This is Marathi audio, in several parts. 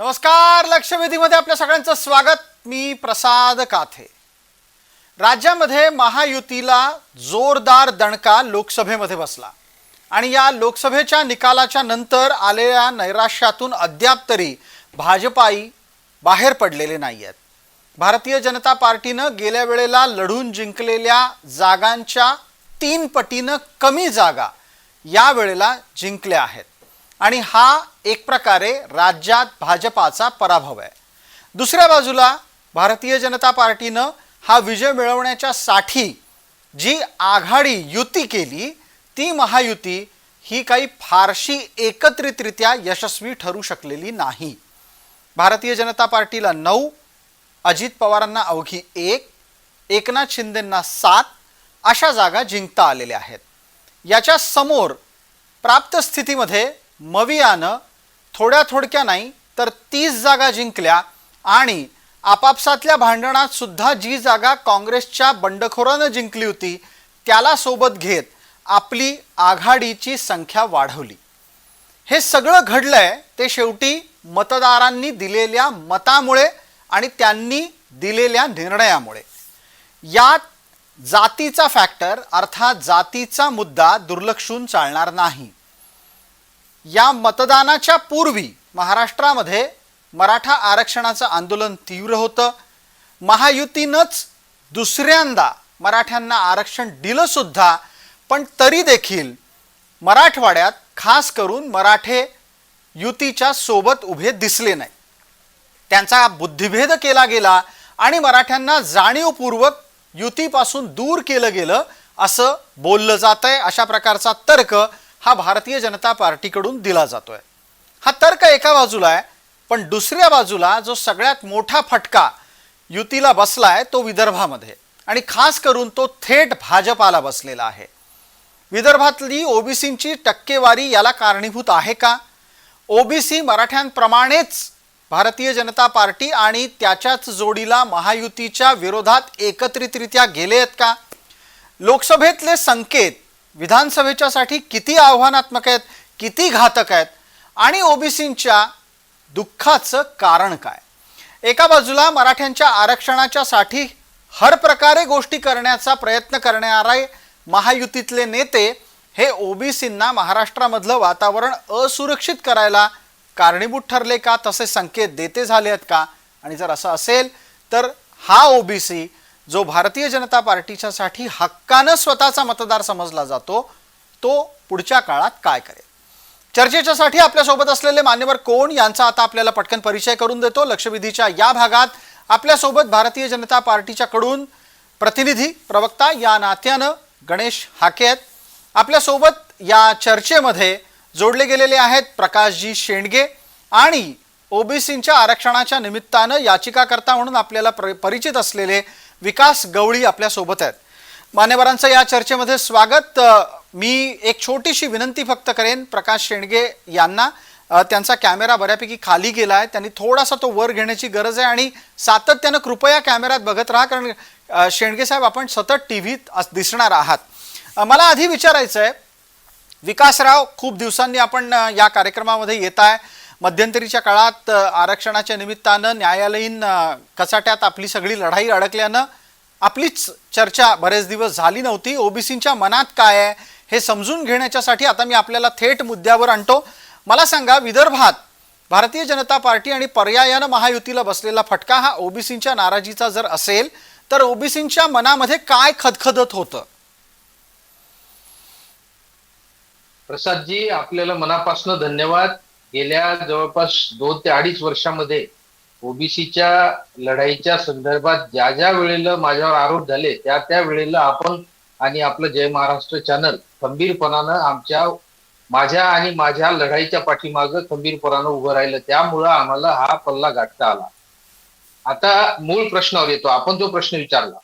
नमस्कार. लक्षवेधीमध्ये आपल्या सगळ्यांचं स्वागत. मी प्रसाद काथे. राज्यामध्ये महायुतीला जोरदार दणका लोकसभेमध्ये बसला आणि या लोकसभेच्या निकालाच्या नंतर आलेल्या नैराश्यातून अद्याप तरी भाजपाई बाहेर पडलेले नाही आहेत. भारतीय जनता पार्टीनं गेल्या वेळेला लढून जिंकलेल्या जागांच्या 3 पटीनं कमी जागा या वेळेला जिंकल्या आहेत आणि हा एक प्रकारे राज्यात भाजपाचा पराभव आहे. दुसऱ्या बाजूला भारतीय जनता पार्टीनं हा विजय मिळवण्याच्या साठी जी आघाडी युती केली ती महायुती ही काही फारशी एकत्रितरित्या यशस्वी ठरू शकलेली नाही. भारतीय जनता पार्टीला 9, अजित पवारांना अवघी 1, एकनाथ शिंदेंना 7 अशा जागा जिंकता आलेल्या आहेत. याच्या समोर प्राप्त स्थितीमध्ये मवियानं थोड्या नाही तर 30 जागा जिंकल्या आणि आपापसातल्या भांडणात सुद्धा जी जागा काँग्रेसच्या बंडखोरानं जिंकली होती त्याला सोबत घेत आपली आघाडीची संख्या वाढवली. हे सगळं घडलंय ते शेवटी मतदारांनी दिलेल्या मतामुळे आणि त्यांनी दिलेल्या निर्णयामुळे. यात जातीचा फॅक्टर अर्थात जातीचा मुद्दा दुर्लक्षून चालणार नाही. या मतदानाच्या पूर्वी महाराष्ट्रामध्ये मराठा आरक्षणाचं आंदोलन तीव्र होतं. महायुतीनंच दुसऱ्यांदा मराठ्यांना आरक्षण दिलं सुद्धा, पण तरी देखील मराठवाड्यात खास करून मराठे युतीच्या सोबत उभे दिसले नाही. त्यांचा बुद्धिभेद केला गेला आणि मराठ्यांना जाणीवपूर्वक युतीपासून दूर केलं गेलं असं बोललं जातंय. अशा प्रकारचा तर्क हा भारतीय जनता पार्टीकडून दिला जातोय. हा तर्क एका बाजूला आहे, पण दुसऱ्या बाजूला जो सगळ्यात मोठा फटका युतीला बसलाय तो विदर्भामध्ये आणि खास करून तो थेट भाजपाला बसलेला आहे. विदर्भातली ओबीसींची टक्केवारी याला कारणीभूत आहे का? ओबीसी मराठ्यांप्रमाणेच भारतीय जनता पार्टी आणि त्याच्याच जोडीला महायुतीच्या विरोधात एकत्रितरित्या गेले आहेत का? लोकसभेतले संकेत विधानसभेच्यासाठी किती आव्हानात्मक आहेत, किती घातक आहेत आणि ओबीसींच्या दुःखाचं कारण काय? एका बाजूला मराठ्यांच्या आरक्षणाच्या साठी हर प्रकारे गोष्टी करण्याचा प्रयत्न करणारे महायुतीतले नेते हे ओबीसींना महाराष्ट्रामधलं वातावरण असुरक्षित करायला कारणीभूत ठरले का? तसे संकेत देते झाले आहेत का? आणि जर असं असेल तर हा ओबीसी जो भारतीय जनता पार्टीच्या साठी हक्कानं स्वतःचा मतदार समजला जातो तो पुढच्या काळात काय करेल? चर्चेच्यासाठी आपल्यासोबत असलेले मान्यवर कोण यांचा आता आपल्याला पटकन परिचय करून देतो. लक्षवेधीच्या या भागात आपल्यासोबत भारतीय जनता पार्टीच्याकडून प्रतिनिधी प्रवक्ता या नात्यानं गणेश हाके आहेत. आपल्यासोबत या चर्चेमध्ये जोडले गेलेले आहेत प्रकाशजी शेंडगे आणि ओबीसींच्या आरक्षणाच्या निमित्तानं याचिकाकर्ता म्हणून आपल्याला परिचित असलेले विकास गवळी आपल्यासोबत आहेत. मान्यवरांचं या चर्चेमध्ये स्वागत. मी एक छोटीशी विनंती फक्त करेन प्रकाश शेंडगे यांना. त्यांचा कॅमेरा बऱ्यापैकी खाली गेला आहे, त्यांनी थोडासा तो वर घेण्याची गरज आहे आणि सातत्यानं कृपया कॅमेऱ्यात बघत राहा, कारण शेंडगे साहेब आपण सतत टीव्हीत दिसणार आहात. मला आधी विचारायचं आहे, विकासराव खूप दिवसांनी आपण या कार्यक्रमामध्ये येत आहे. मध्यंतरीच्या काळात आरक्षणाच्या निमित्तानं न्यायालयीन कचाट्यात आपली सगळी लढाई अडकल्यानं आपलीच चर्चा बरेच दिवस झाली नव्हती. ओबीसींच्या मनात काय आहे हे समजून घेण्याच्यासाठी आता मी आपल्याला थेट मुद्द्यावर आणतो. मला सांगा, विदर्भात भारतीय जनता पार्टी आणि पर्यायानं महायुतीला बसलेला फटका हा ओबीसींच्या नाराजीचा जर असेल तर ओबीसींच्या मनामध्ये काय खदखदत होतं? प्रसादजी, आपल्याला मनापासून धन्यवाद. गेल्या जवळपास 2 ते 2.5 वर्षामध्ये ओबीसीच्या लढाईच्या संदर्भात ज्या वेळेला माझ्यावर आरोप झाले त्या वेळेला आपण आणि आपलं जय महाराष्ट्र चॅनल खंबीरपणानं माझ्या लढाईच्या पाठीमागं खंबीरपणानं उभं राहिलं. त्यामुळं आम्हाला हा पल्ला गाठता आला. आता मूळ प्रश्नावर येतो. आपण जो प्रश्न विचारला,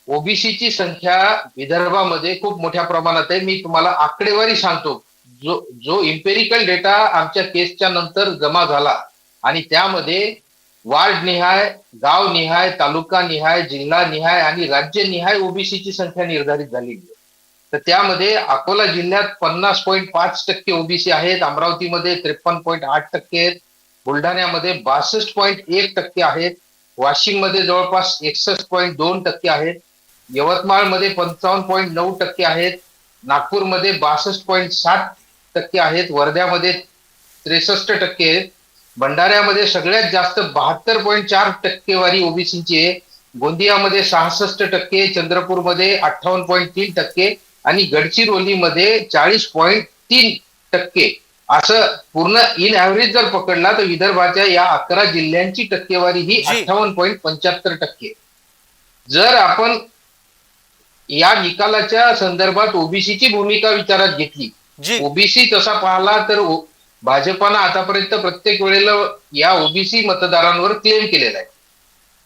ओबीसीची संख्या विदर्भामध्ये खूप मोठ्या प्रमाणात आहे. मी तुम्हाला आकडेवारी सांगतो. जो इम्पेरिकल डेटा आमच्या केसच्या नंतर जमा झाला आणि त्यामध्ये वार्डनिहाय, गावनिहाय, तालुकानिहाय, जिल्हानिहाय आणि राज्यनिहाय ओबीसीची संख्या निर्धारित झाली. तर त्यामध्ये अकोला जिल्ह्यात 50.5% ओबीसी आहेत, अमरावतीमध्ये 53.8% आहेत, बुलढाण्यामध्ये 62.1% आहेत, वाशिममध्ये जवळपास 61.2% आहेत, यवतमाळमध्ये 55.9% आहेत, नागपूरमध्ये 62.7% आहेत, वर्ध्यामध्ये 63% आहेत, भंडाऱ्यामध्ये सगळ्यात जास्त 72.4% ओबीसीची आहे, गोंदियामध्ये 66%, चंद्रपूरमध्ये 58.3% आणि गडचिरोलीमध्ये 40.3% असं पूर्ण इन ऍव्हरेज जर पकडला तर विदर्भाच्या या 11 जिल्ह्यांची टक्केवारी ही जी. 58.75%. जर आपण या निकालाच्या संदर्भात ओबीसीची भूमिका विचारात घेतली, जी ओबीसी तसा पाहिला तर भाजपानं आतापर्यंत प्रत्येक वेळेला या ओबीसी मतदारांवर क्लेम केलेला आहे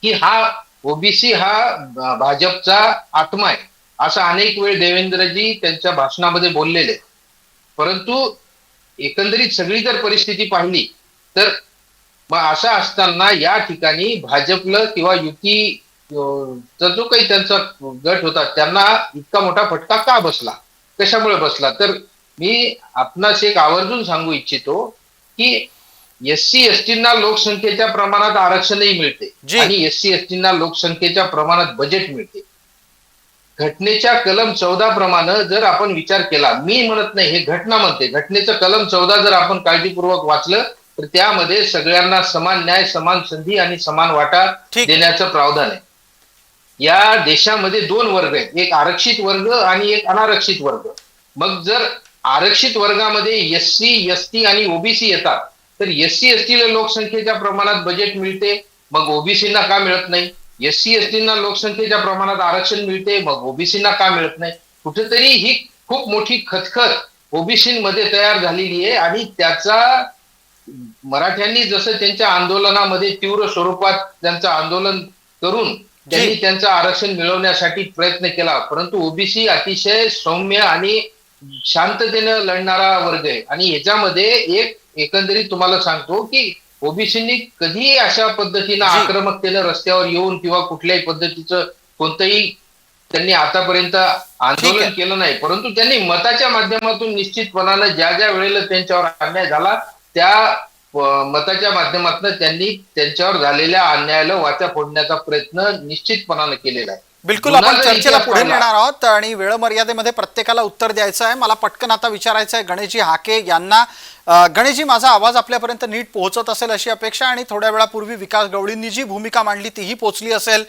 की हा ओबीसी हा भाजपचा आत्मा आहे, असं अनेक वेळ देवेंद्रजी त्यांच्या भाषणामध्ये बोललेले. परंतु एकंदरीत सगळी जर परिस्थिती पाहिली तर मग असं असताना या ठिकाणी भाजपला किंवा युती चा जो काही त्यांचा गट होता त्यांना इतका मोठा फटका का बसला, कशामुळे बसला, तर मी आपणास एक आवर्जून सांगू इच्छितो की एससी एसटींना लोकसंख्येच्या प्रमाणात आरक्षणही मिळते जी. आणि एससी एसटींना लोकसंख्येच्या प्रमाणात बजेट मिळते. घटनेच्या कलम 14 प्रमाणे जर आपण विचार केला, मी म्हणत नाही, हे घटना म्हणते, घटनेचं कलम 14 जर आपण काळजीपूर्वक वाचलं तर त्यामध्ये सगळ्यांना समान न्याय, समान संधी आणि समान वाटा ठीक. देण्याचं प्रावधान आहे. या देशामध्ये 2 वर्ग आहेत, एक आरक्षित वर्ग आणि एक अनारक्षित वर्ग. मग जर आरक्षित वर्गामध्ये एससी एसटी आणि ओबीसी येतात तर एससी एसटीला लोकसंख्येच्या प्रमाणात बजेट मिळते, मग ओबीसीना का मिळत नाही? एससी एसटींना लोकसंख्येच्या प्रमाणात आरक्षण मिळते, मग ओबीसीना का मिळत नाही? कुठेतरी ही खूप मोठी खतखत ओबीसीमध्ये तयार झालेली आहे आणि त्याचा मराठ्यांनी जसं त्यांच्या आंदोलनामध्ये तीव्र स्वरूपात त्यांचं आंदोलन करून त्यांनी त्यांचं आरक्षण मिळवण्यासाठी प्रयत्न केला, परंतु ओबीसी अतिशय सौम्य आणि शांततेने लढणारा वर्ग आहे आणि याच्यामध्ये एक एकंदरीत तुम्हाला सांगतो की ओबीसींनी कधीही अशा पद्धतीनं आक्रमकतेनं रस्त्यावर येऊन किंवा कुठल्याही पद्धतीचं कोणतंही त्यांनी आतापर्यंत आंदोलन केलं नाही, परंतु त्यांनी मताच्या माध्यमातून निश्चितपणानं ज्या ज्या वेळेला त्यांच्यावर अन्याय झाला त्या मताच्या माध्यमातून त्यांनी त्यांच्यावर झालेल्या अन्यायाला वाचा फोडण्याचा प्रयत्न निश्चितपणानं केलेला आहे. बिलकुल, आपण चर्चेला पुढे नेणार आहोत आणि वेळ मर्यादेमध्ये प्रत्येकाला उत्तर द्यायचं आहे. मला पटकन आता विचारायचं आहे गणेशजी हाके यांना. गणेशजी, माझा आवाज आपल्यापर्यंत नीट पोहोचत असेल अशी अपेक्षा आणि थोड्या वेळापूर्वी विकास गवळींनी जी भूमिका मांडली तीही पोहोचली असेल.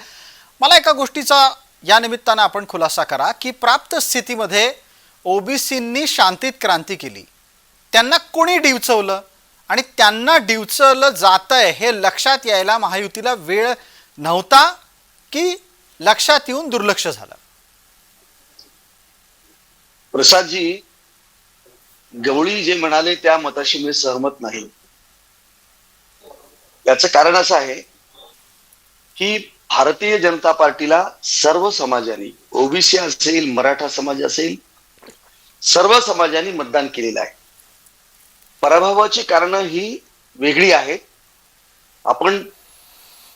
मला एका गोष्टीचा या निमित्तानं आपण खुलासा करा की प्राप्त स्थितीमध्ये ओबीसींनी शांतीत क्रांती केली, त्यांना कोणी डिवचवलं आणि त्यांना डिवचवलं जातंय हे लक्षात यायला महायुतीला वेळ नव्हता की लक्षात येऊन दुर्लक्ष झालं? प्रसादजी, गवळी जे म्हणाले त्या मताशी मी सहमत नाही. याचं कारण असं आहे की भारतीय जनता पार्टीला सर्व समाजाने, ओबीसी असेल, मराठा समाज असेल, सर्व समाजाने मतदान केलेलं आहे. पराभवाची कारणं ही वेगळी आहेत. आपण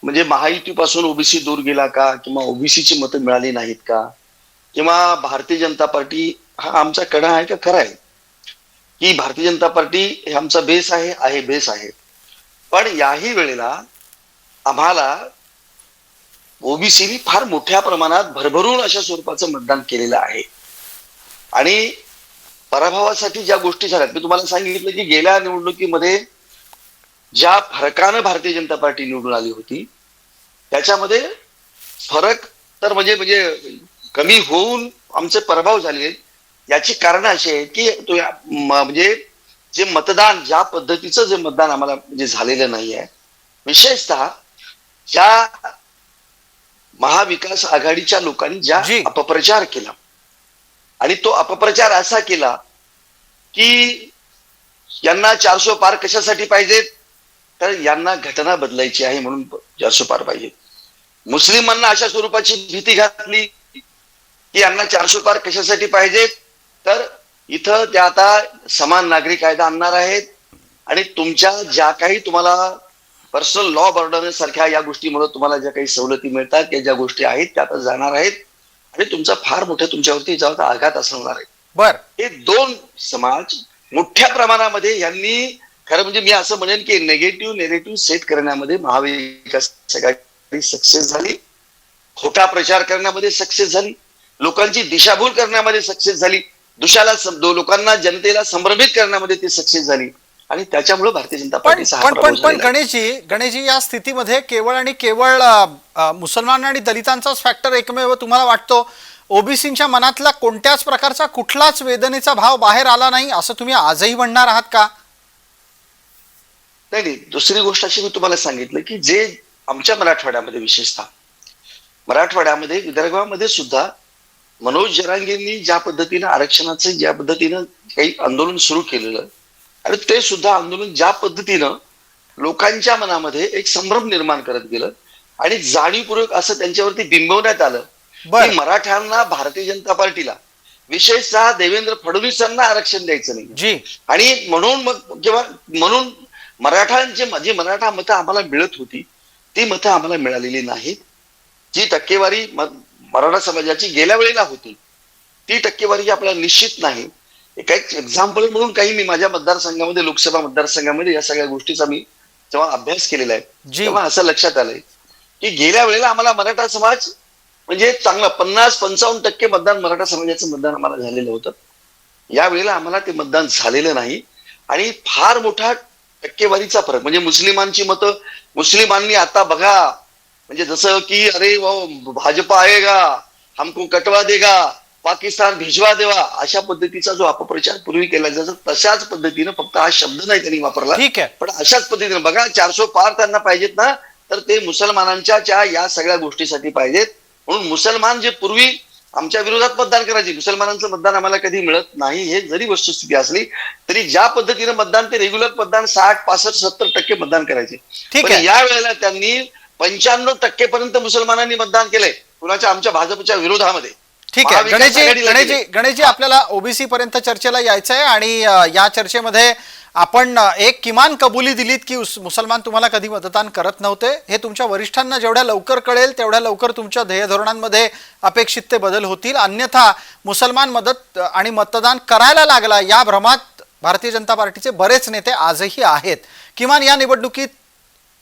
म्हणजे महायुतीपासून ओबीसी दूर गेला का, किंवा ओबीसीची मतं मिळाली नाहीत का, किंवा भारतीय जनता पार्टी हा आमचा कणा आहे का, खरं आहे की भारतीय जनता पार्टी हे आमचा बेस आहे बेस आहे. पण याही वेळेला आम्हाला ओबीसीनी फार मोठ्या प्रमाणात भरभरून अशा स्वरूपाचं मतदान केलेलं आहे. आणि पराभवासाठी ज्या गोष्टी झाल्यात, मी तुम्हाला सांगितलं की गेल्या निवडणुकीमध्ये ज्या फरकानं भारतीय जनता पार्टी निवडून आली होती त्याच्यामध्ये फरक तर म्हणजे कमी होऊन आमचे पराभव झाले. याची कारण अशी आहे की तो म्हणजे जे मतदान, ज्या पद्धतीचं जे मतदान आम्हाला म्हणजे झालेलं नाही आहे, विशेषतः ज्या महाविकास आघाडीच्या लोकांनी ज्या अपप्रचार केला, आणि तो अपप्रचार असा केला की यांना 400 पार कशासाठी पाहिजेत, तर यांना घटना बदलायची आहे म्हणून 400 पार पाहिजे. मुस्लिमांना अशा स्वरूपाची भीती घातली की यांना 400 पार कशासाठी पाहिजेत, तर इथं त्या आता समान नागरी कायदा आणणार आहेत आणि तुमच्या ज्या काही तुम्हाला पर्सनल लॉ ऑर्डन्स सारख्या या गोष्टीमुळे तुम्हाला ज्या काही सवलती मिळतात त्या ज्या गोष्टी आहेत त्या आता जाणार आहेत आणि तुमचा फार मोठा तुमच्यावरती याच्यावर आघात असणार आहे. बर, हे दोन समाज मोठ्या प्रमाणामध्ये यांनी खरं म्हणजे मी असं म्हणेन की नेगेटिव्ह नेरेटिव्ह सेट करण्यामध्ये महाविकास आघाडी सक्सेस झाली, खोटा प्रचार करण्यामध्ये सक्सेस झाली, लोकांची दिशाभूल करण्यामध्ये सक्सेस झाली, लोकांना जनतेला संभ्रमित करण्यामध्ये ती सक्सेस झाली आणि त्याच्यामुळे भारतीय जनता पण पार्टीचा हा पण पराभव पण पण झालेला आहे. गणेशजी या स्थितीमध्ये केवळ आणि केवळ मुसलमान आणि दलितांचाच फॅक्टर एकमेव तुम्हाला वाटतो? ओबीसींच्या मनातला कोणत्याच प्रकारचा कुठलाच वेदनेचा भाव बाहेर आला नाही असं तुम्ही आजही म्हणणार आहात का? नाही, दुसरी गोष्ट अशी मी तुम्हाला सांगितलं की जे आमच्या मराठवाड्यामध्ये, विशेषतः मराठवाड्यामध्ये, विदर्भामध्ये सुद्धा मनोज जरांगेंनी ज्या पद्धतीनं आरक्षणाचं, ज्या पद्धतीनं काही आंदोलन सुरू केलेलं आणि ते सुद्धा आंदोलन ज्या पद्धतीनं लोकांच्या मनामध्ये एक संभ्रम निर्माण करत गेलं आणि जाणीवपूर्वक असं त्यांच्यावरती बिंबवण्यात आलं बर की मराठ्यांना, भारतीय जनता पार्टीला, विशेषतः देवेंद्र फडणवीसांना आरक्षण द्यायचं नाही. जी आणि म्हणून मराठ्यांचे, जी मराठा मतं आम्हाला मिळत होती ती मतं आम्हाला मिळालेली नाहीत. जी टक्केवारी मराठा समाजाची गेल्या वेळेला होती ती टक्केवारी आपल्याला निश्चित नाही. एक एक्झाम्पल म्हणून काही मी माझ्या मतदारसंघामध्ये, लोकसभा मतदारसंघामध्ये या सगळ्या गोष्टीचा मी जेव्हा अभ्यास केलेला आहे जी तेव्हा असं लक्षात आलंय की गेल्या वेळेला आम्हाला मराठा समाज म्हणजे चांगला 50-55% मतदान मराठा समाजाचं मतदान आम्हाला झालेलं होतं. या वेळेला आम्हाला ते मतदान झालेलं नाही आणि फार मोठा टक्केवारीचा फरक म्हणजे मुस्लिमांची मतं, मुस्लिमांनी आता बघा म्हणजे जसं की अरे भाजपा आएगा, हमको कटवा देगा, पाकिस्तान भिजवा देवा, अशा पद्धतीचा जो अपप्रचार पूर्वी केला जायचा तशाच पद्धतीनं, फक्त हा शब्द नाही त्यांनी वापरला ठीक आहे. पण अशाच पद्धतीनं बघा 400 पार त्यांना पाहिजेत ना, तर ते मुसलमानांच्या या सगळ्या गोष्टीसाठी पाहिजेत. म्हणून मुसलमान जे पूर्वी आमच्या विरोधात मतदान करायचे, मुसलमानांचं मतदान आम्हाला कधी मिळत नाही हे जरी वस्तुस्थिती असली तरी ज्या पद्धतीनं मतदान, ते रेग्युलर मतदान 60, 65, 70% मतदान करायचे. ठीक पण आहे. या वेळेला त्यांनी 95% पर्यंत मुसलमानांनी मतदान केलंय कुणाच्या, आमच्या भाजपच्या विरोधामध्ये. ठीक आहे. महाविकास आघाडीला केलंय. गणेशजी आपल्याला ओबीसी पर्यंत चर्चेला यायचं आहे आणि या चर्चेमध्ये आपण एक किमान कबुली दिलीत की मुसलमान तुम्हाला कधी मतदान करत नव्हते. हे तुमच्या वरिष्ठांना जेवढ्या लवकर कळेल तेवढ्या लवकर तुमच्या ध्येय धोरणांमध्ये अपेक्षित ते बदल होतील. अन्यथा मुसलमान मदत आणि मतदान करायला लागला या भ्रमात भारतीय जनता पार्टीचे बरेच नेते आजही आहेत. किमान या निवडणुकीत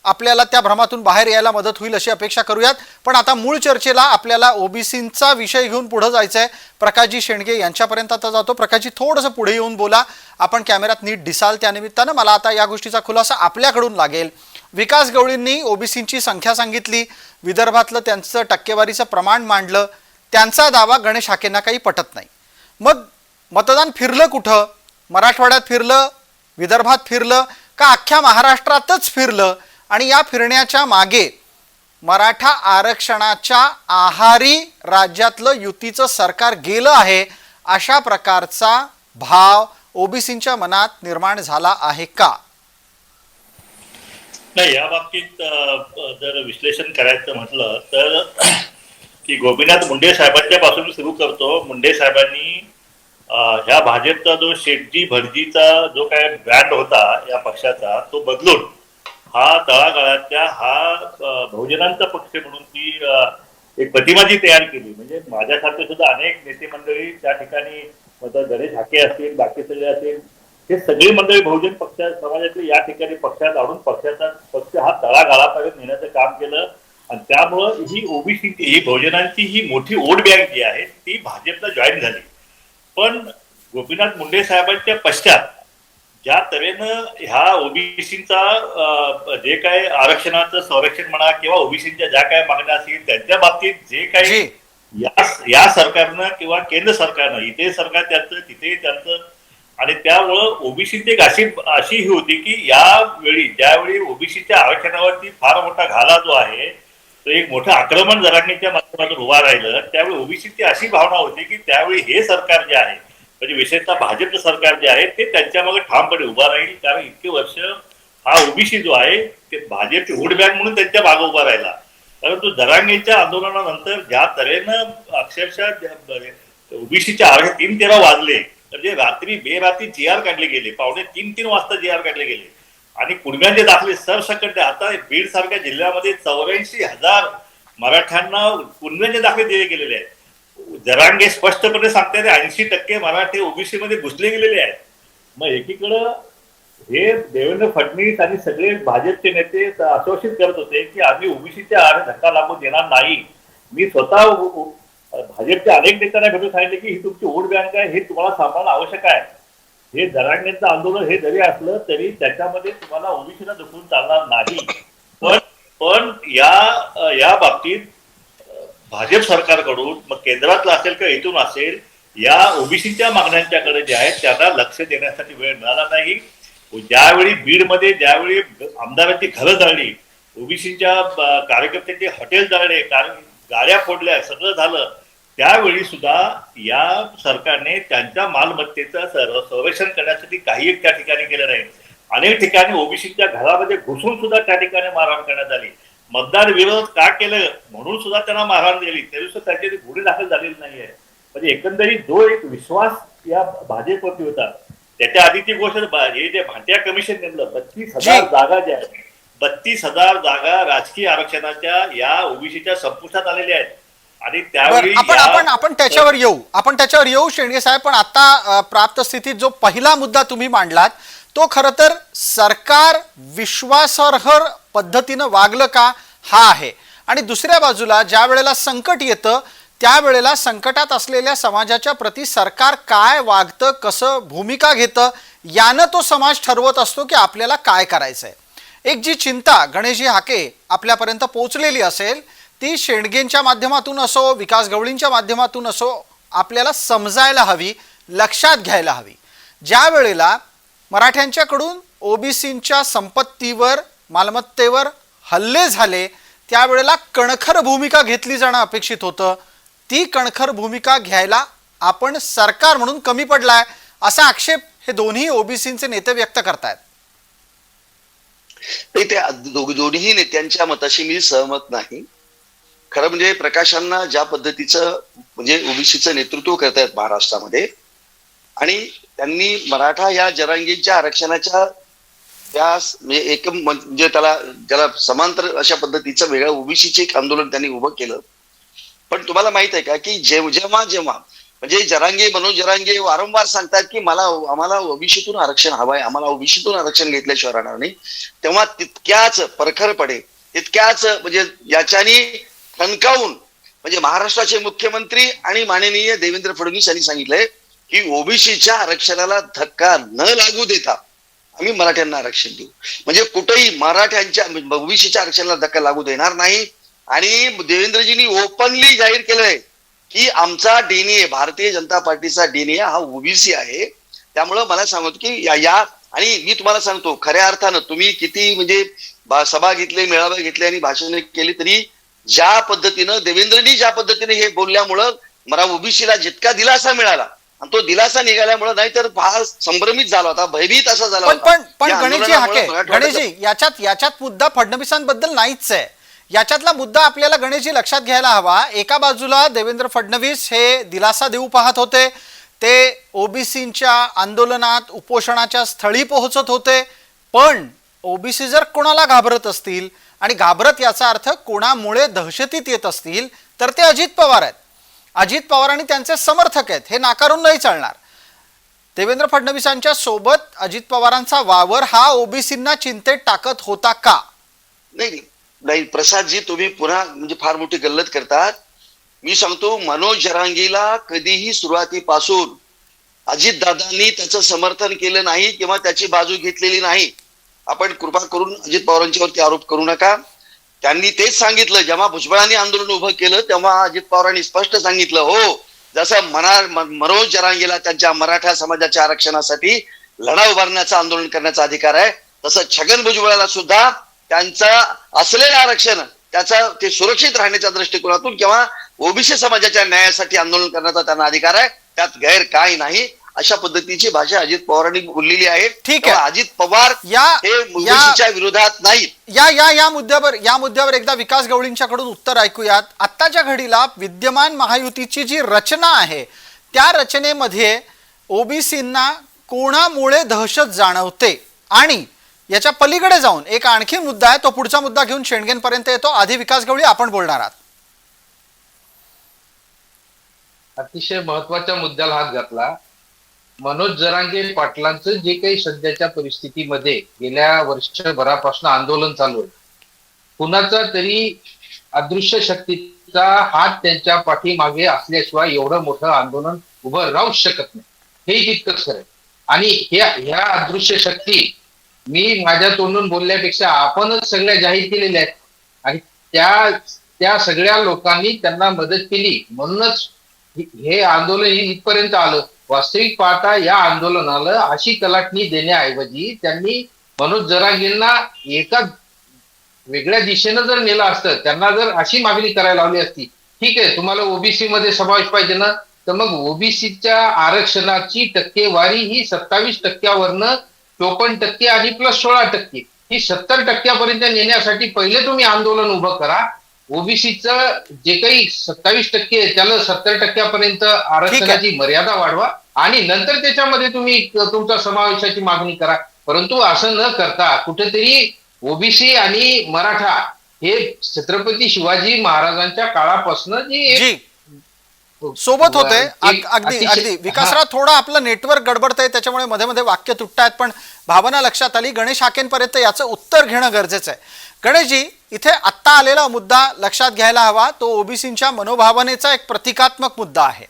आपल्याला त्या भ्रमातून बाहेर यायला मदत होईल अशी अपेक्षा करूयात. पण आता मूळ चर्चेला आपल्याला ओबीसींचा विषय घेऊन पुढे जायचं आहे. प्रकाशजी शेंडगे यांच्यापर्यंत आता जातो. प्रकाशजी थोडंसं पुढे येऊन बोला, आपण कॅमेऱ्यात नीट दिसाल. त्यानिमित्तानं मला आता या गोष्टीचा खुलासा आपल्याकडून लागेल. विकास गवळींनी ओबीसींची संख्या सांगितली, विदर्भातलं त्यांचं टक्केवारीचं प्रमाण मांडलं, त्यांचा दावा गणेश हाकेंना काही पटत नाही. मग मतदान फिरलं कुठं? मराठवाड्यात फिरलं, विदर्भात फिरलं का अख्ख्या महाराष्ट्रातच फिरलं? आणि या फिरण्याच्या मागे मराठा आरक्षणाच्या आहारी राज्यातलं युतीचं सरकार गेलं आहे अशा प्रकारचा भाव ओबीसींच्या मनात निर्माण झाला आहे का? नाही, या बाबतीत जर विश्लेषण करायचं म्हटलं तर की गोपीनाथ मुंडे साहेबांच्या पासून सुरू करतो. मुंडे साहेबांनी ह्या भाजपचा जो शेटजी भटजीचा जो काय ब्रँड होता या पक्षाचा तो बदलून हा तळागाळातल्या हा बहुजनांचा पक्ष म्हणून ती एक प्रतिमा जी तयार केली. म्हणजे माझ्यासारखे सुद्धा अनेक नेते मंडळी त्या ठिकाणी, गणेश हाके असतील, बाकी सगळे असतील, हे सगळी मंडळी बहुजन पक्ष समाजातली या ठिकाणी पक्षात आणून पक्ष हा तळागाळापर्यंत नेण्याचं काम केलं. आणि त्यामुळं ही ओबीसीची, ही बहुजनांची ही मोठी वोट बँक जी आहे ती भाजपला जॉईन झाली. पण गोपीनाथ मुंडे साहेबांच्या पश्चात ज्या तऱ्हेनं ह्या ओबीसींचा जे काय आरक्षणाचं संरक्षण म्हणा किंवा ओबीसींच्या ज्या काय मागण्या असतील त्यांच्या बाबतीत जे काही या सरकारनं किंवा केंद्र सरकारनं, इथे सरकार त्यांचं तिथे त्यांचं, आणि त्यामुळं ओबीसीची एक अशी ही होती की यावेळी ज्यावेळी ओबीसीच्या आरक्षणावरती फार मोठा घाला जो आहे तो एक मोठं आक्रमण जरांगीच्या माध्यमातून उभा राहिलं, त्यावेळी ओबीसीची अशी भावना होती की त्यावेळी हे सरकार जे आहे म्हणजे विशेषतः भाजपचं सरकार जे आहे ते त्यांच्या मागे ठामपणे उभा राहील. कारण इतके वर्ष हा ओबीसी जो आहे ते भाजपची वोट बँक म्हणून त्यांच्या मागे उभा राहिला. परंतु जरांगीच्या आंदोलनानंतर ज्या तऱ्हेनं अक्षरशः ओबीसीच्या आरक्षण 3-13 वाजले, म्हणजे रात्री बेरात्री जी आर काढले गेले, 2:30-3 वाजता जी आर काढले गेले आणि कुणब्यांचे दाखले सरसकट. आता बीड सारख्या जिल्ह्यामध्ये 84,000 मराठ्यांना कुणब्यांचे दाखले दिले गेलेले आहेत. जरांगे स्पष्टपणे सांगते 80% मराठे ओबीसी मध्ये घुसले गेलेले आहेत. मग एकीकडं हे देवेंद्र फडणवीस आणि सगळे भाजपचे नेते आश्वासित करत होते की आम्ही ओबीसीच्या आड धक्का लागू देणार नाही. मी स्वतः भाजपच्या अनेक नेत्यांना भेटून सांगितले की ही तुमची वोट बँक आहे, हे तुम्हाला सांभाळणं आवश्यक आहे. हे जरांगेंचं आंदोलन हे जरी असलं तरी त्याच्यामध्ये तुम्हाला ओबीसीला दुखवून चालणार नाही. पण पण या बाबतीत भाजप सरकारकडून मग केंद्रातलं असेल किंवा इथून असेल या ओबीसीच्या मागण्यांच्याकडे जे आहेत त्यांना लक्ष देण्यासाठी वेळ मिळाला नाही. ज्यावेळी बीडमध्ये ज्यावेळी आमदारांची घरं जाळली, ओबीसीच्या कार्यकर्त्यांचे हॉटेल जाळले, गाड्या फोडल्या, सगळं झालं, त्यावेळी सुद्धा या सरकारने त्यांच्या मालमत्तेचं संरक्षण करण्यासाठी काही एक त्या ठिकाणी केलं नाही. अनेक ठिकाणी ओबीसीच्या घरामध्ये घुसून सुद्धा त्या ठिकाणी मारहाण करण्यात आली. मतदार विरोध का केलं म्हणून सुद्धा त्यांना मारहाण दिली, तरी सुद्धा त्याचे गुन्हे दाखल झालेले नाहीये. म्हणजे एकंदरीत जो एक विश्वास या भाजपवरती होता, त्याच्या आधीची गोष्ट हे जे भाटिया कमिशन नेमलं 32,000 जागा ज्या आहेत, 32,000 जागा राजकीय आरक्षणाच्या या ओबीसीच्या संपुष्टात आलेल्या आहेत. आणि त्यावेळी आपण त्याच्यावर येऊ शेंडगे साहेब. पण आता प्राप्त स्थितीत जो पहिला मुद्दा तुम्ही मांडलात तो खरं तर सरकार विश्वासार्ह पद्धतीनं वागलं का हा आहे. आणि दुसऱ्या बाजूला ज्या वेळेला संकट येतं त्यावेळेला संकटात असलेल्या समाजाच्या प्रती सरकार काय वागतं, कसं भूमिका घेतं, यानं तो समाज ठरवत असतो की आपल्याला काय करायचंय. एक जी चिंता गणेशजी हाके आपल्यापर्यंत पोहोचलेली असेल ती शेंडगेंच्या माध्यमातून असो, विकास गवळींच्या माध्यमातून असो, आपल्याला समजायला हवी, लक्षात घ्यायला हवी. ज्या वेळेला मराठ्यांच्याकडून ओबीसींच्या संपत्तीवर, मालमत्तेवर हल्ले झाले त्यावेळेला कणखर भूमिका घेतली जाणं अपेक्षित होतं. ती कणखर भूमिका घ्यायला आपण सरकार म्हणून कमी पडलाय असा आक्षेप हे दोन्ही ओबीसींचे नेते व्यक्त करतायत. त्या दोन्ही नेत्यांच्या मताशी मी सहमत नाही. खरं म्हणजे प्रकाशांना ज्या पद्धतीचं म्हणजे ओबीसीचं नेतृत्व करतायत महाराष्ट्रामध्ये, आणि त्यांनी मराठा या जरांगीच्या आरक्षणाच्या त्या म्हणजे त्याला समांतर अशा पद्धतीचं वेगळं ओबीसीचे एक आंदोलन त्यांनी उभं केलं. पण तुम्हाला माहित आहे का की जेव्हा म्हणजे जरांगे, मनोज जरांगे वारंवार सांगतात की आम्हाला ओबीसीतून आरक्षण हवं आहे, आम्हाला ओबीसीतून आरक्षण घेतल्याशिवाय राहणार नाही, तेव्हा तितक्याच परखरपणे, तितक्याच म्हणजे याच्यानी ठणकावून म्हणजे महाराष्ट्राचे मुख्यमंत्री आणि माननीय देवेंद्र फडणवीस यांनी सांगितलंय की ओबीसीच्या आरक्षणाला धक्का न लागू देता आम्ही मराठ्यांना आरक्षण देऊ. म्हणजे कुठेही मराठ्यांच्या ओबीसीच्या आरक्षणाला धक्का लागू देणार नाही. आणि देवेंद्रजींनी ओपनली जाहीर केलंय की आमचा डीएनए, भारतीय जनता पार्टीचा डीएनए हा ओबीसी आहे. त्यामुळं मला सांगतो की आणि मी तुम्हाला सांगतो खऱ्या अर्थानं तुम्ही किती म्हणजे सभा घेतले, मेळावे घेतले आणि भाषण केली तरी ज्या पद्धतीनं देवेंद्रनी ज्या पद्धतीने हे बोलल्यामुळं मला ओबीसीला जितका दिलासा मिळाला आणि तो दिलासा निघाल्यामुळे नाहीतर फार संभ्रमित झाला होता, भयभीत असा झाला होता. पण गणेशजी याच्यात मुद्दा फडणवीसांबद्दल नाहीच आहे. याच्यातला मुद्दा आपल्याला गणेशजी लक्षात घ्यायला हवा. एका बाजूला देवेंद्र फडणवीस हे दिलासा देऊ पाहत होते, ते ओबीसींच्या आंदोलनात, उपोषणाच्या स्थळी पोहोचत होते. पण ओबीसी जर कोणाला घाबरत असतील आणि घाबरत याचा अर्थ कोणामुळे दहशतीत येत असतील तर ते अजित पवार आहेत. अजित पवार आणि त्यांचे समर्थक आहेत, हे नाकारून नाही चालणार. देवेंद्र फडणवीसांच्या सोबत अजित पवारांचा वावर हा ओबीसींना चिंतेत टाकत होता का? नाही प्रसादजी, तुम्ही पुन्हा म्हणजे फार मोठी गल्लत करतात. मी सांगतो मनोज जरांगीला कधीही सुरुवातीपासून अजितदादांनी त्याचं समर्थन केलं नाही किंवा त्याची बाजू घेतलेली नाही. आपण कृपा करून अजित पवारांच्यावरती आरोप करू नका. त्यांनी तेच सांगितलं, जेव्हा भुजबळांनी आंदोलन उभं केलं तेव्हा अजित पवारांनी स्पष्ट सांगितलं, हो जसं मनोज जरांगीला त्यांच्या मराठा समाजाच्या आरक्षणासाठी लढा उभारण्याचा, आंदोलन करण्याचा अधिकार आहे, तसं छगन भुजबळाला सुद्धा त्यांचं असलेलं आरक्षण ते सुरक्षित राहण्याच्या दृष्टिकोनातून किंवा ओबीसी समाजाच्या न्यायासाठी आंदोलन करण्याचा त्यांना अधिकार आहे, त्यात गैर काही नाही, अशा पद्धतीची भाषा अजित पवारांनी बोललेली आहे. ठीक आहे, अजित पवार हे ओबीसीच्या विरोधात नाही. या मुद्द्यावर एकदा विकास गवळींच्याकडून उत्तर ऐकूयात. आत्ताच्या घडीला विद्यमान महायुतीची जी रचना आहे त्या रचनेमध्ये ओबीसींना कोणामुळे दहशत जाणवते, आणि याच्या पलीकडे जाऊन एक आणखी मुद्दा आहे, तो पुढचा मुद्दा घेऊन शेंडगेंपर्यंत येतो. आधी विकास गवळी आपण बोलणार आहात. अतिशय महत्वाच्या मुद्द्याला हात घातला. मनोज जरांगे पाटलांचं जे काही सध्याच्या परिस्थितीमध्ये गेल्या वर्षभरापासून आंदोलन चालू आहे, कुणाचा तरी अदृश्य शक्तीचा हात त्यांच्या पाठीमागे असल्याशिवाय एवढं मोठं आंदोलन उभं राहूच शकत नाही, हे तितकंच खरं. आणि ह्या अदृश्य शक्ती मी माझ्या तोंडून बोलल्यापेक्षा आपणच सगळ्या जाहीर केलेल्या आहेत आणि त्या सगळ्या लोकांनी त्यांना मदत केली, म्हणूनच हे आंदोलन इथपर्यंत आलं. वास्तविक पाहता या आंदोलनाला अशी कलाटणी देण्याऐवजी त्यांनी मनोज जरांगेंना एका वेगळ्या दिशेनं जर नेलं असतं, त्यांना जर अशी मागणी करायला लावली असती, ठीक आहे तुम्हाला ओबीसी मध्ये समावेश पाहिजे ना, तर मग ओबीसीच्या आरक्षणाची टक्केवारी ही 27% 54% आणि प्लस 16% ही 70% नेण्यासाठी पहिले तुम्ही आंदोलन उभं करा. ओबीसीचं जे काही 27% आहे त्याला 70% आरक्षणाची मर्यादा वाढवा आणि नंतर त्याच्यामध्ये तुम्ही तुमच्या समावेशाची मागणी करा. परंतु असं न करता कुठेतरी ओबीसी आणि मराठा हे छत्रपती शिवाजी महाराजांच्या काळापासून जी सोबत होते. अगदी विकासराव, थोडं आपलं नेटवर्क गडबडतंय त्याच्यामुळे मध्ये मध्ये वाक्य तुटतायत, पण भावना लक्षात आली. गणेश हाकेंपर्यंत याचं उत्तर घेणं गरजेचं आहे. गणेशजी, इथे आत्ता आलेला मुद्दा लक्षात घ्यायला हवा, तो ओबीसींच्या मनोभावनेचा एक प्रतिकात्मक मुद्दा आहे.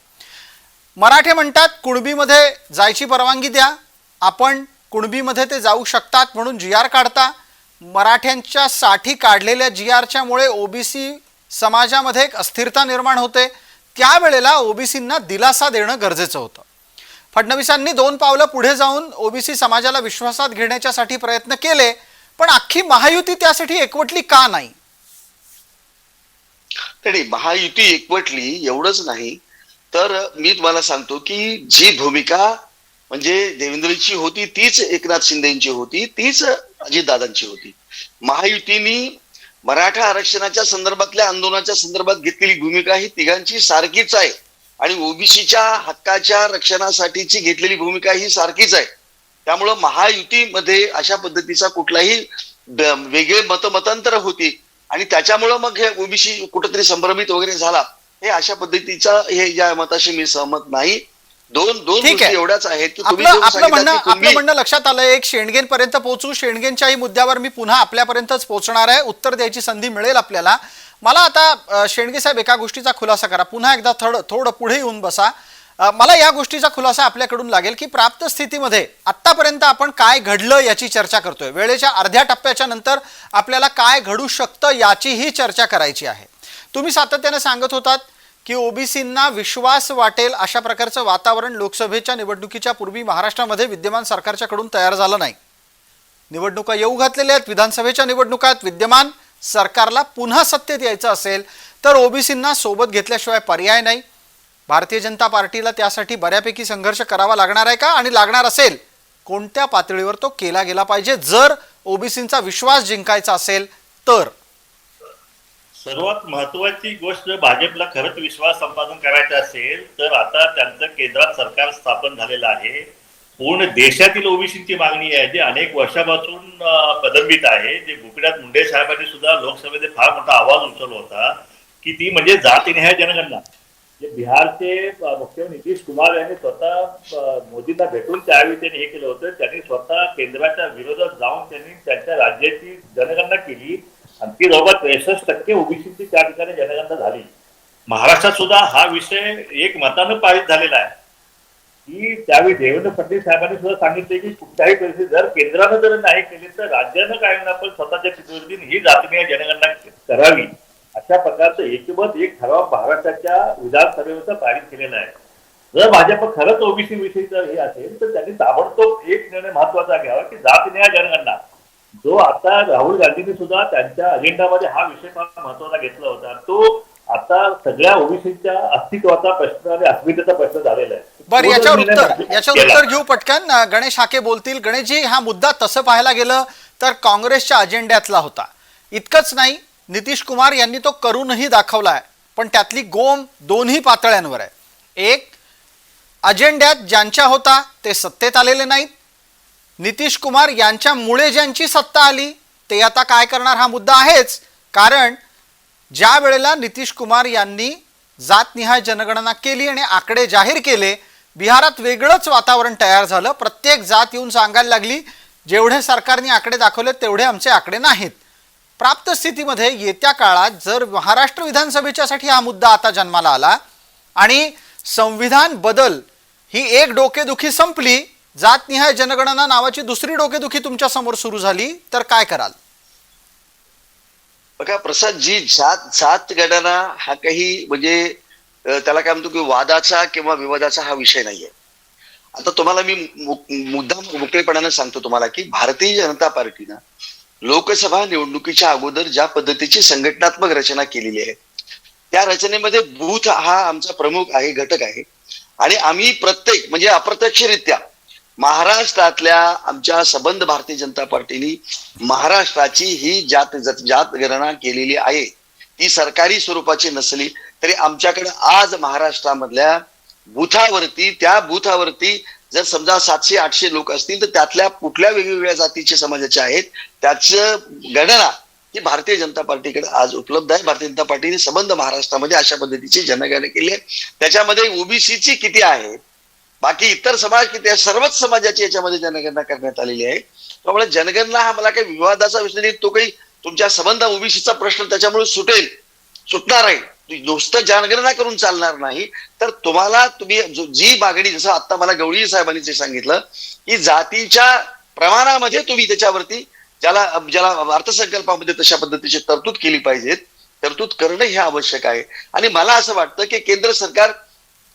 मराठे म्हणतात कुणबीमध्ये जायची परवानगी द्या, आपण कुणबीमध्ये ते जाऊ शकतात म्हणून GR काढता. मराठ्यांच्या साठी काढलेल्या GRच्या मुळे ओबीसी समाजामध्ये एक अस्थिरता निर्माण होते. त्यावेळेला ओबीसींना दिलासा देणं गरजेचं होतं. फडणवीसांनी 2 पावलं पुढे जाऊन ओबीसी समाजाला विश्वासात घेण्याच्यासाठी प्रयत्न केले, पण अख्खी महायुती त्यासाठी एकवटली का नाही? तरी महायुती एकवटली एवढंच नाही, तर मी तुम्हाला सांगतो की जी भूमिका म्हणजे देवेंद्रची होती तीच एकनाथ शिंदेची होती, तीच अजितदादांची होती. महायुतीने मराठा आरक्षणाच्या संदर्भातल्या आंदोलनाच्या संदर्भात घेतलेली भूमिका ही तिघांची सारखीच आहे आणि ओबीसीच्या हक्काच्या रक्षणासाठीची घेतलेली भूमिका ही सारखीच आहे. त्यामुळं महायुतीमध्ये अशा पद्धतीचा कुठलाही वेगळे मतांतर होती आणि त्याच्यामुळं मग हे ओबीसी कुठेतरी संभ्रमित वगैरे झाला, हे अशा पद्धतीचा हे या मताशी मी सहमत नाही. दोन गोष्टी एवढ्याच आहेत की आपलं म्हणणं लक्षात आलं. एक शेंडगेंपर्यंत पोहोचू, शेंडगेंच्याही मुद्द्यावर मी पुन्हा आपल्यापर्यंतच पोहोचणार आहे, उत्तर द्यायची संधी मिळेल आपल्याला. मला आता शेंडगे साहेब एका गोष्टीचा खुलासा करा, पुन्हा एकदा थोडं पुढे येऊन बसा. मला या गोष्टीचा खुलासा आपल्याकडून लागेल की प्राप्त स्थितीमध्ये आतापर्यंत आपण काय घडलं याची चर्चा करतोय, वेळेच्या अर्ध्या टप्प्याच्या नंतर आपल्याला काय घडू शकतं याचीही चर्चा करायची आहे. तुम्ही सातत्याने सांगत होतात की ओबीसींना विश्वास वाटेल अशा प्रकारचं वातावरण लोकसभेच्या निवडणुकीच्या पूर्वी महाराष्ट्रामध्ये विद्यमान सरकारच्याकडून तयार झालं नाही. निवडणुका येऊ घातलेल्या आहेत, विधानसभेच्या निवडणुका आहेत. विद्यमान सरकारला पुन्हा सत्तेत यायचं असेल तर ओबीसींना सोबत घेतल्याशिवाय पर्याय नाही. भारतीय जनता पार्टीला त्यासाठी बऱ्यापैकी संघर्ष करावा लागणार आहे का, आणि लागणार असेल कोणत्या पातळीवर तो केला गेला पाहिजे जर ओबीसींचा विश्वास जिंकायचा असेल तर? सर्वात महत्वाची गोष्ट, भाजपला खरंच विश्वास संपादन करायचा असेल तर आता त्यांचं केंद्रात सरकार स्थापन झालेलं आहे. पूर्ण देशातील ओबीसीची मागणी आहे जी अनेक वर्षापासून प्रलंबित आहे. जे गोपीनाथ मुंडे साहेबांनी सुद्धा लोकसभेत फार मोठा आवाज उचलला होता की ती म्हणजे जातीनिहाय जनगणना. बिहारचे मुख्यमंत्री नितीश कुमार यांनी स्वतः मोदींना भेटून त्यावेळी त्यांनी हे केलं होतं. त्यांनी स्वतः केंद्राच्या विरोधात जाऊन त्यांनी त्यांच्या राज्याची जनगणना केली आणि ती जवळपास 63% ओबीसीची त्या ठिकाणी जनगणना झाली. महाराष्ट्रात सुद्धा हा विषय एक मतानं पारित झालेला आहे की त्यावेळी देवेंद्र फडणवीस साहेबांनी सुद्धा सांगितले की कुठल्याही परिस्थितीत जर केंद्रानं जर नाही केली तर राज्यानं काय होणार, आपण स्वतःच्या पद्धतीने ही जातीय जनगणना करावी अशा प्रकारचं एक ठराव महाराष्ट्राच्या विधानसभेवर पारित केलेला आहे. जर भाजप खरंच ओबीसी विषयीचं हे असेल तर त्यांनी ताबडतोब एक निर्णय महत्वाचा घ्यावा की जातीय जनगणना, जो आता राहुल गांधींनी सुद्धा त्यांच्या अजेंडामध्ये हा विषय फार महत्वाचा घेतला होता, तो आता सगळ्या ओबीसीच्या अस्तित्वाचा प्रश्न आणि अस्मितेचा प्रश्न झालेला आहे. बरं, याच्यावर उत्तर घेऊ पटकन. गणेश हाके बोलतील. गणेशजी, हा मुद्दा तसं पाहायला गेलं तर काँग्रेसच्या अजेंड्यातला होता. इतकंच नाही, नितीश कुमार यांनी तो करूनही दाखवलाय, पण त्यातली गोम दोन्ही पातळ्यांवर आहे. एक, अजेंड्यात ज्यांच्या होता ते सत्तेत आलेले नाहीत. नितीश कुमार यांच्यामुळे ज्यांची सत्ता आली ते आता काय करणार हा मुद्दा आहेच. कारण ज्या वेळेला नितीश कुमार यांनी जातनिहाय जनगणना केली आणि आकडे जाहीर केले बिहारात वेगळंच वातावरण तयार झालं. प्रत्येक जात येऊन सांगायला लागली, जेवढे सरकारने आकडे दाखवले तेवढे आमचे आकडे नाहीत. प्राप्त स्थितीमध्ये येत्या काळात जर महाराष्ट्र विधानसभेच्यासाठी हा मुद्दा आता जन्माला आला आणि संविधान बदल ही एक डोकेदुखी संपली, जातनिहाय जनगणना नावाची दुसरी डोकेदुखी तुमच्या समोर सुरू झाली, तर काय कराल? बघा प्रसादजी, जात गणना हा काही म्हणजे त्याला काय म्हणतो की वादाचा किंवा विवादाचा हा विषय नाहीये. आता तुम्हाला मी मुद्दाम मोकळेपणाने सांगतो तुम्हाला की भारतीय जनता पार्टीनं लोकसभा निवडणुकीच्या अगोदर ज्या पद्धतीची संघटनात्मक रचना केलेली आहे, त्या रचनेमध्ये बूथ हा आमचा प्रमुख आहे, घटक आहे. आणि आम्ही प्रत्येक म्हणजे अप्रत्यक्षरित्या महाराष्ट्रातल्या आमच्या सबंध भारतीय जनता पार्टीने महाराष्ट्राची ही जात गणना केलेली आहे. ती सरकारी स्वरूपाची नसली तरी आमच्याकडे आज महाराष्ट्रामधल्या त्या बुथावरती जर समजा 700-800 लोक असतील तर त्यातल्या कुठल्या वेगवेगळ्या जातीचे समाजाचे आहेत त्याचं गणना ही भारतीय जनता पार्टीकडे आज उपलब्ध आहे. भारतीय जनता पार्टीने सबंध महाराष्ट्रामध्ये अशा पद्धतीची जनगणना केली आहे. त्याच्यामध्ये ओबीसीची किती आहे, बाकी इतर समाज किती आहे, सर्वच समाजाची याच्यामध्ये जनगणना करण्यात आलेली आहे. त्यामुळे जनगणना हा मला काही विवादाचा विषय नाही. तो काही तुमच्या सबंध ओबीसीचा प्रश्न त्याच्यामुळे सुटणार आहे. नुसतं जनगणना करून चालणार नाही. तर तुम्ही जी मागणी, जसं आता मला गवळी साहेबांनी जे सांगितलं की जातीच्या प्रमाणामध्ये तुम्ही त्याच्यावरती ज्याला अर्थसंकल्पामध्ये तशा पद्धतीची तरतूद केली पाहिजे, तरतूद करणं हे आवश्यक आहे. आणि मला असं वाटतं की केंद्र सरकार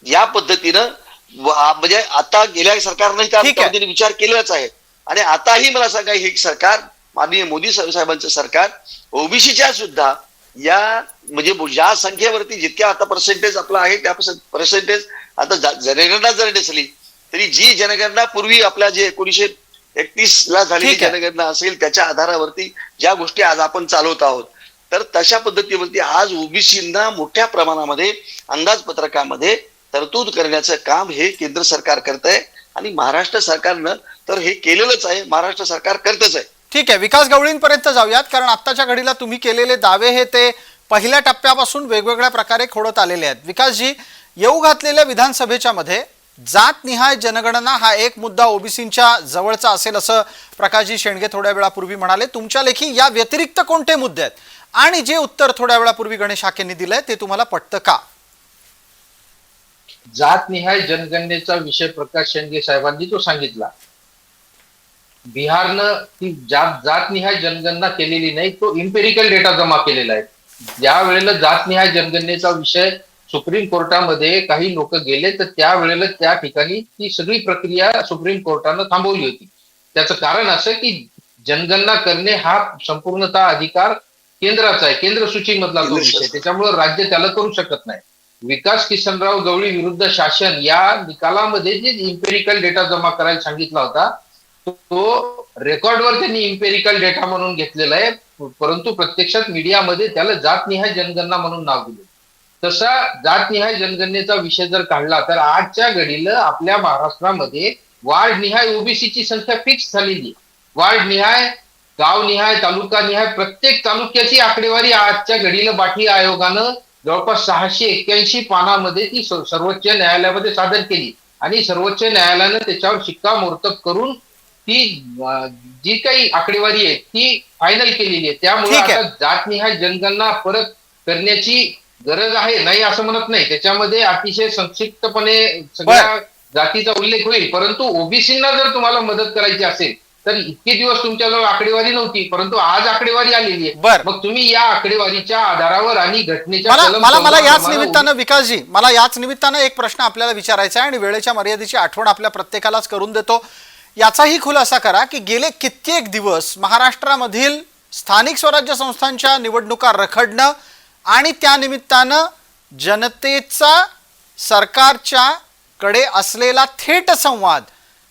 या पद्धतीनं म्हणजे आता गेल्या सरकारने त्या पद्धतीने विचार केलाच आहे. आणि आताही मला सांगा, हे सरकार माननीय मोदी साहेबांचं सरकार ओबीसीच्या सुद्धा या म्हणजे ज्या संख्येवरती जितक्या आता पर्सेंटेज आपला आहे त्या पर्सेंटेज आता जनगणना जर नसली तरी जी जनगणना पूर्वी आपल्या जे 1931 ला झालेली जनगणना असेल त्याच्या आधारावरती ज्या गोष्टी आज आपण चालवत आहोत, तर तशा पद्धतीवरती आज ओबीसींना मोठ्या प्रमाणामध्ये अंदाजपत्रकामध्ये तरतूद करण्याचं काम हे केंद्र सरकार करत आहे. आणि महाराष्ट्र सरकारनं तर हे केलेलंच आहे, महाराष्ट्र सरकार करतच आहे. ठीक आहे, विकास गवळींपर्यंत जाऊयात, कारण आत्ताच्या घडीला तुम्ही केलेले दावे हे ते पहिल्या टप्प्यापासून वेगवेगळ्या प्रकारे खोडत आलेले आहेत. विकासजी, येऊ घातलेल्या विधानसभेच्या मध्ये जातनिहाय जनगणना हा एक मुद्दा ओबीसींच्या जवळचा असेल असं प्रकाशजी शेंडगे थोड्या वेळापूर्वी म्हणाले. तुमच्या लेखी या व्यतिरिक्त कोणते मुद्दे आहेत आणि जे उत्तर थोड्या वेळापूर्वी गणेश हाकेंनी दिलंय ते तुम्हाला पटतं का? जातनिहाय जनगणनेचा विषय प्रकाश शेंडगे साहेबांनी जो सांगितला, बिहारनं ती जातनिहाय जनगणना केलेली नाही, तो इम्पेरिकल डेटा जमा केलेला आहे. ज्या वेळेला जातनिहाय जनगणनेचा विषय सुप्रीम कोर्टामध्ये काही लोक गेले तर त्यावेळेला त्या ठिकाणी ती सगळी प्रक्रिया सुप्रीम कोर्टानं थांबवली होती. त्याचं कारण असं की जनगणना करणे हा संपूर्णतः अधिकार केंद्राचा आहे, केंद्र सूचीमधला तो विषय, त्याच्यामुळे राज्य त्याला करू शकत नाही. विकास किसनराव गवळी विरुद्ध शासन या निकालामध्ये जे इम्पेरिकल डेटा जमा करायला सांगितला होता तो रेकॉर्डवर त्यांनी इम्पेरिकल डेटा म्हणून घेतलेला आहे, परंतु प्रत्यक्षात मीडियामध्ये त्याला जातनिहाय जनगणना म्हणून नाव दिले. तसा जातनिहाय जनगणनेचा विषय जर काढला तर आजच्या घडीला आपल्या महाराष्ट्रामध्ये वार्डनिहाय ओबीसीची संख्या फिक्स झालेली. वार्डनिहाय, गावनिहाय, तालुकानिहाय प्रत्येक तालुक्याची आकडेवारी आजच्या घडीला बाठी आयोगानं जवळपास 681 पानामध्ये ती सर्वोच्च न्यायालयामध्ये सादर केली आणि सर्वोच्च न्यायालयानं त्याच्यावर शिक्कामोर्तब करून ती जी काही आकडेवारी आहे ती फायनल केलेली आहे. त्यामुळे आता जातनिहाय जनगणना परत करण्याची गरज आहे, नाही असं म्हणत नाही. त्याच्यामध्ये अतिशय संक्षिप्तपणे सगळ्या जातीचा उल्लेख होईल, परंतु ओबीसींना जर तुम्हाला मदत करायची असेल तर इतके दिवस तुमच्याजवळ आकडेवारी नव्हती, परंतु आज आकडेवारी आलेली आहे. मग तुम्ही या आकडेवारीच्या आधारावर आणि घटनेच्या मला याच निमित्तानं विकासजी, मला याच निमित्तानं एक प्रश्न आपल्याला विचारायचा आहे आणि वेळेच्या मर्यादेची आठवण आपल्या प्रत्येकालाच करून देतो. याचाही खुलासा करा की गेले कित्येक दिवस महाराष्ट्रामधील स्थानिक स्वराज्य संस्थांच्या निवडणुका रखडणं आणि त्या निमित्तानं जनतेचा सरकारच्या कडे असलेला थेट संवाद,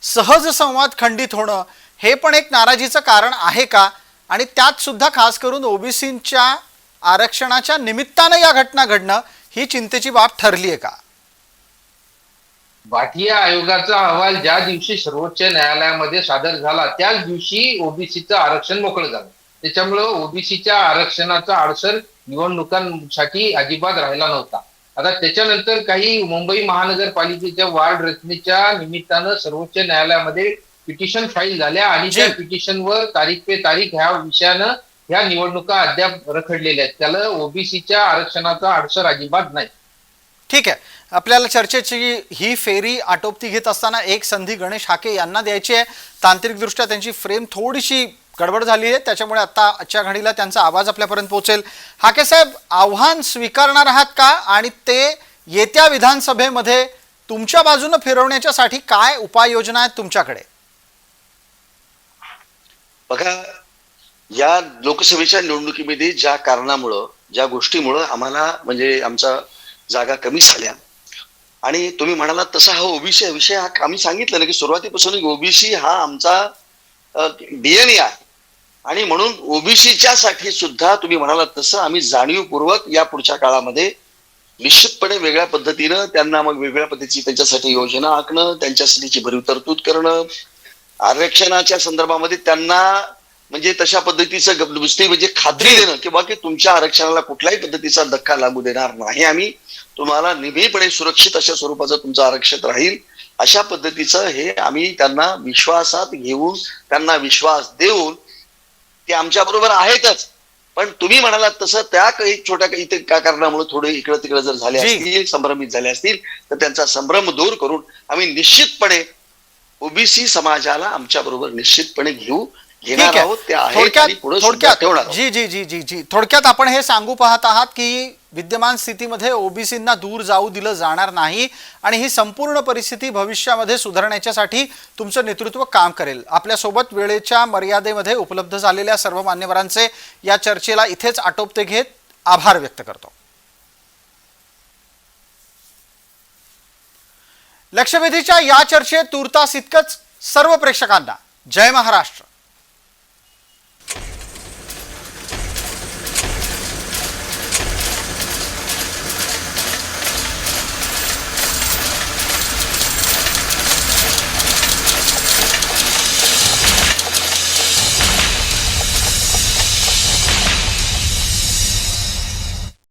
सहज संवाद खंडित होणं हे पण एक नाराजीचं कारण आहे का? आणि त्यात सुद्धा खास करून ओबीसींच्या आरक्षणाच्या निमित्तानं या घटना घडणं ही चिंतेची बाब ठरली आहे का? बाठिया आयोगाचा अहवाल ज्या दिवशी सर्वोच्च न्यायालयामध्ये सादर झाला त्याच दिवशी ओबीसीचं आरक्षण मोकळं झालं. त्याच्यामुळं ओबीसीच्या आरक्षणाचा अडसर निवडणुकांसाठी अजिबात राहिला नव्हता. आता त्याच्यानंतर काही मुंबई महानगरपालिकेच्या वार्ड रचनेच्या निमित्तानं सर्वोच्च न्यायालयामध्ये पिटिशन फाईल झाल्या आणि जी. त्या पिटिशनवर तारीख पे तारीख ह्या विषयानं ह्या निवडणुका अद्याप रखडलेल्या आहेत. त्याला ओबीसीच्या आरक्षणाचा अडसर अजिबात नाही. ठीक आहे, आपल्याला चर्चेची ही फेरी आटोपती घेत असताना एक संधी गणेश हाके यांना द्यायची आहे. तांत्रिकदृष्ट्या त्यांची फ्रेम थोडीशी गडबड झाली आहे, त्याच्यामुळे आता आजच्या घडीला त्यांचा आवाज आपल्यापर्यंत पोहोचेल. हाके साहेब, आव्हान स्वीकारणार आहात का आणि ते येत्या विधानसभेमध्ये तुमच्या बाजूने फिरवण्याच्यासाठी काय उपाययोजना आहेत तुमच्याकडे? बघा, या लोकसभेच्या निवडणुकीमध्ये ज्या कारणामुळं, ज्या गोष्टीमुळं आम्हाला म्हणजे आमचा जागा कमी झाल्या आणि तुम्ही म्हणाला तसा हा ओबीसी विषय हा आम्ही सांगितलं ना की सुरुवातीपासून ओबीसी हा आमचा डीएनए आहे आणि म्हणून ओबीसीच्या साठी सुद्धा तुम्ही म्हणाला तसं आम्ही जाणीवपूर्वक या पुढच्या काळामध्ये निश्चितपणे वेगळ्या पद्धतीनं त्यांना मग वेगळ्या पद्धतीची त्यांच्यासाठी योजना आखणं, त्यांच्यासाठीची भरीव तरतूद करणं, आरक्षणाच्या संदर्भामध्ये त्यांना म्हणजे तशा पद्धतीचं नुसती म्हणजे खात्री देणं की बाकी तुमच्या आरक्षणाला कुठल्याही पद्धतीचा धक्का लागू देणार नाही, आम्ही तुम्हाला नेहमीपणे सुरक्षित अशा स्वरूपाचं तुमचं आरक्षण राहील, अशा पद्धतीचं हे आम्ही त्यांना विश्वासात घेऊन त्यांना विश्वास देऊन ते आमच्या बरोबर आहेतच. पण तुम्ही म्हणालात तसं त्या काही छोट्या काही कारणामुळे थोडे इकडं तिकडं जर झाले असतील, संभ्रमित झाले असतील, तर त्यांचा संभ्रम दूर करून आम्ही निश्चितपणे ओबीसी समाजाला आमच्या बरोबर निश्चितपणे घेणार आहोत. ते आहेत आणि पुढे सुद्धा ठेवणार आहोत. जी जी जी जी जी थोडक्यात आपण हे सांगू पाहत आहात की विद्यमान स्थितीमध्ये ओबीसींना दूर जाऊ दिलं जाणार नाही आणि ही संपूर्ण परिस्थिती भविष्यामध्ये सुधारण्यासाठी तुमचं नेतृत्व काम करेल. आपल्यासोबत वेळेच्या मर्यादेमध्ये उपलब्ध झालेल्या सर्व मान्यवरांचे या चर्चेला इथेच आटोपते घेत आभार व्यक्त करतो. लक्षवेधीच्या या चर्चेत तूर्तास इतकंच. सर्व प्रेक्षकांना जय महाराष्ट्र.